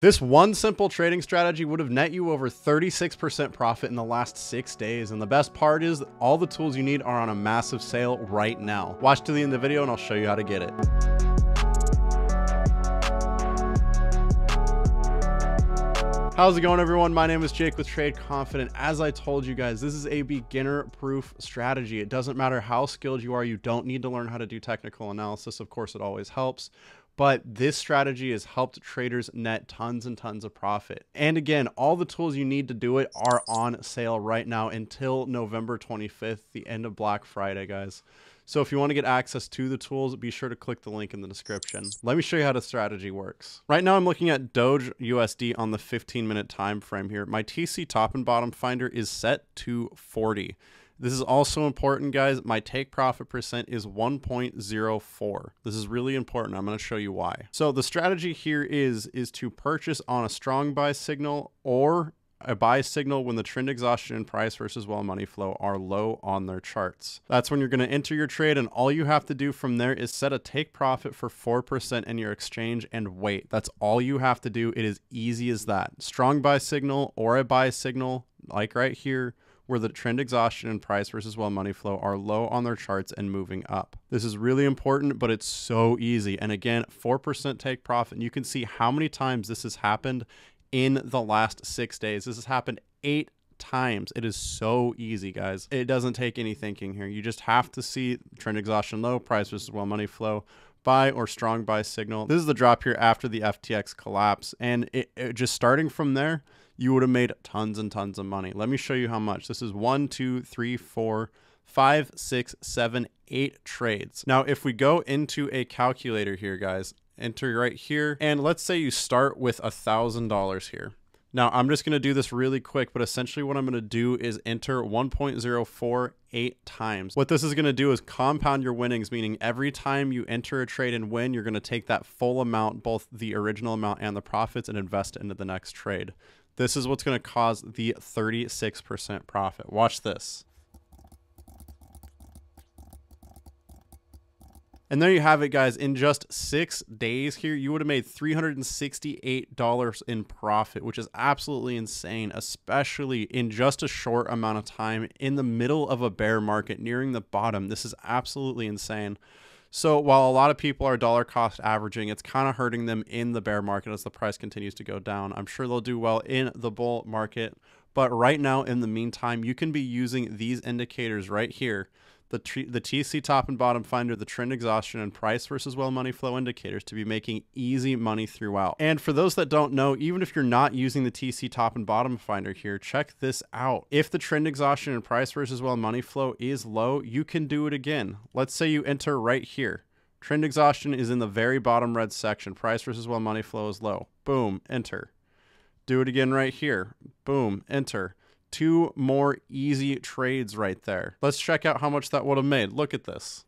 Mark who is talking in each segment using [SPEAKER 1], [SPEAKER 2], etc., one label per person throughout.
[SPEAKER 1] This one simple trading strategy would have net you over 36% profit in the last 6 days. And the best part is all the tools you need are on a massive sale right now. Watch to the end of the video and I'll show you how to get it. How's it going, everyone? My name is Jake with Trade Confident. As I told you guys, this is a beginner-proof strategy. It doesn't matter how skilled you are. You don't need to learn how to do technical analysis. Of course, it always helps. But this strategy has helped traders net tons and tons of profit. And again, all the tools you need to do it are on sale right now until November 25th, the end of Black Friday, guys. So if you want to get access to the tools, be sure to click the link in the description. Let me show you how the strategy works. Right now, I'm looking at Doge USD on the 15-minute time frame here. My TC top and bottom finder is set to 40. This is also important, guys. My take profit percent is 1.04. This is really important. I'm going to show you why. So the strategy here is to purchase on a strong buy signal or a buy signal when the trend exhaustion and price versus money flow are low on their charts. That's when you're going to enter your trade, and all you have to do from there is set a take profit for 4% in your exchange and wait. That's all you have to do. It is easy as that. Strong buy signal or a buy signal, like right here, where the trend exhaustion and price versus money flow are low on their charts and moving up. This is really important, but it's so easy. And again, 4% take profit. And you can see how many times this has happened in the last 6 days. This has happened 8 times. It is so easy, guys. It doesn't take any thinking here. You just have to see trend exhaustion low, price versus money flow, buy or strong buy signal. This is the drop here after the FTX collapse. And it just starting from there, you would have made tons and tons of money. Let me show you how much. This is 1, 2, 3, 4, 5, 6, 7, 8 trades. Now, if we go into a calculator here, guys, enter right here, and let's say you start with $1,000 here. Now, I'm just going to do this really quick, but essentially what I'm going to do is enter 1.048 times. What this is going to do is compound your winnings, meaning every time you enter a trade and win, you're going to take that full amount, both the original amount and the profits, and invest it into the next trade. This is what's going to cause the 36% profit. Watch this. And there you have it, guys. In just 6 days here, you would have made $368 in profit, which is absolutely insane, especially in just a short amount of time in the middle of a bear market nearing the bottom. This is absolutely insane. So while a lot of people are dollar cost averaging, it's kind of hurting them in the bear market as the price continues to go down. I'm sure they'll do well in the bull market. But right now, in the meantime, you can be using these indicators right here, the TC top and bottom finder, the trend exhaustion and price versus money flow indicators, to be making easy money throughout. And for those that don't know, even if you're not using the TC top and bottom finder here, check this out. If the trend exhaustion and price versus money flow is low, you can do it again. Let's say you enter right here. Trend exhaustion is in the very bottom red section. Price versus money flow is low. Boom, enter. Do it again right here. Boom, enter. 2 more easy trades right there. Let's check out how much that would have made. Look at this.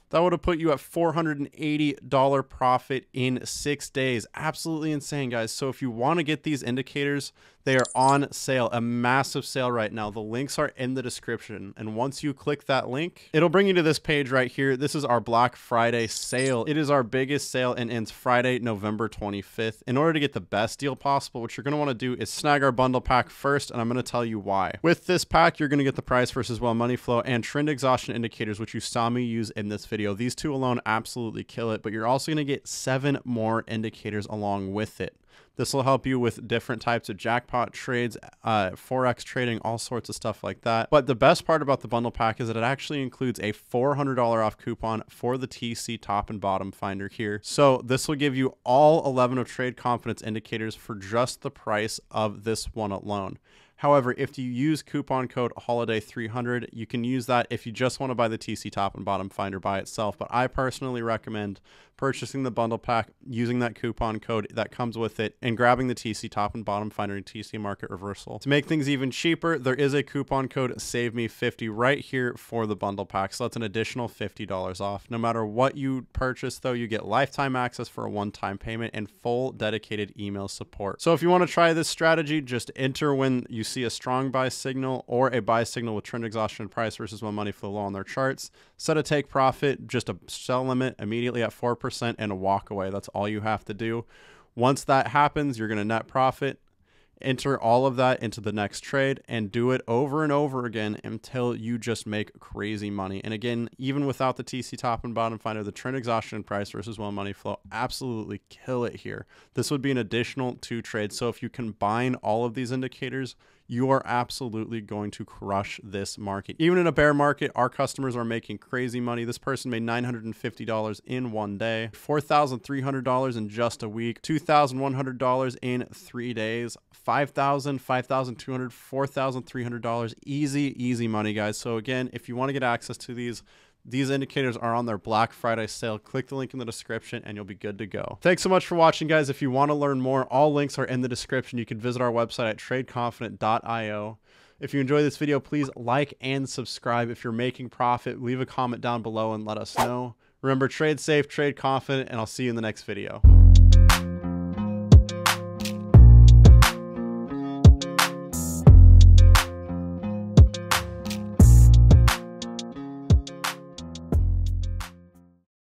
[SPEAKER 1] That would have put you at $480 profit in 6 days. Absolutely insane, guys. So if you want to get these indicators, they are on sale, a massive sale right now. The links are in the description. And once you click that link, it'll bring you to this page right here. This is our Black Friday sale. It is our biggest sale and ends Friday, November 25th. In order to get the best deal possible, what you're going to want to do is snag our bundle pack first, and I'm going to tell you why. With this pack, you're going to get the price versus money flow and trend exhaustion indicators, which you saw me use in this video. These 2 alone absolutely kill it, but you're also going to get 7 more indicators along with it. This will help you with different types of jackpot trades, Forex trading, all sorts of stuff like that. But the best part about the bundle pack is that it actually includes a $400 off coupon for the TC top and bottom finder here. So this will give you all 11 of Trade Confidence indicators for just the price of this one alone. However, if you use coupon code HOLIDAY300, you can use that if you just want to buy the TC top and bottom finder by itself. But I personally recommend purchasing the bundle pack, using that coupon code that comes with it, and grabbing the TC top and bottom finder and TC market reversal. To make things even cheaper, there is a coupon code SAVEME50 right here for the bundle pack. So that's an additional $50 off. No matter what you purchase, though, you get lifetime access for a one-time payment and full dedicated email support. So if you want to try this strategy, just enter when you see a strong buy signal or a buy signal with trend exhaustion and price versus money flow low on their charts. Set a take profit, just a sell limit immediately at 4%. 4% and walk away. That's all you have to do. Once that happens, you're going to net profit. Enter all of that into the next trade and do it over and over again until you just make crazy money. And again, even without the TC top and bottom finder, the trend exhaustion price versus one money flow, absolutely kill it here. This would be an additional 2 trades. So if you combine all of these indicators, you are absolutely going to crush this market. Even in a bear market, our customers are making crazy money. This person made $950 in one day, $4,300 in just a week, $2,100 in 3 days, $5,000, $5,200, $4,300. Easy money, guys. So again, if you want to get access to these indicators are on their Black Friday sale. Click the link in the description and you'll be good to go. Thanks so much for watching, guys. If you want to learn more, all links are in the description. You can visit our website at tradeconfident.io. If you enjoyed this video, please like and subscribe. If you're making profit, leave a comment down below and let us know. Remember, trade safe, trade confident, and I'll see you in the next video.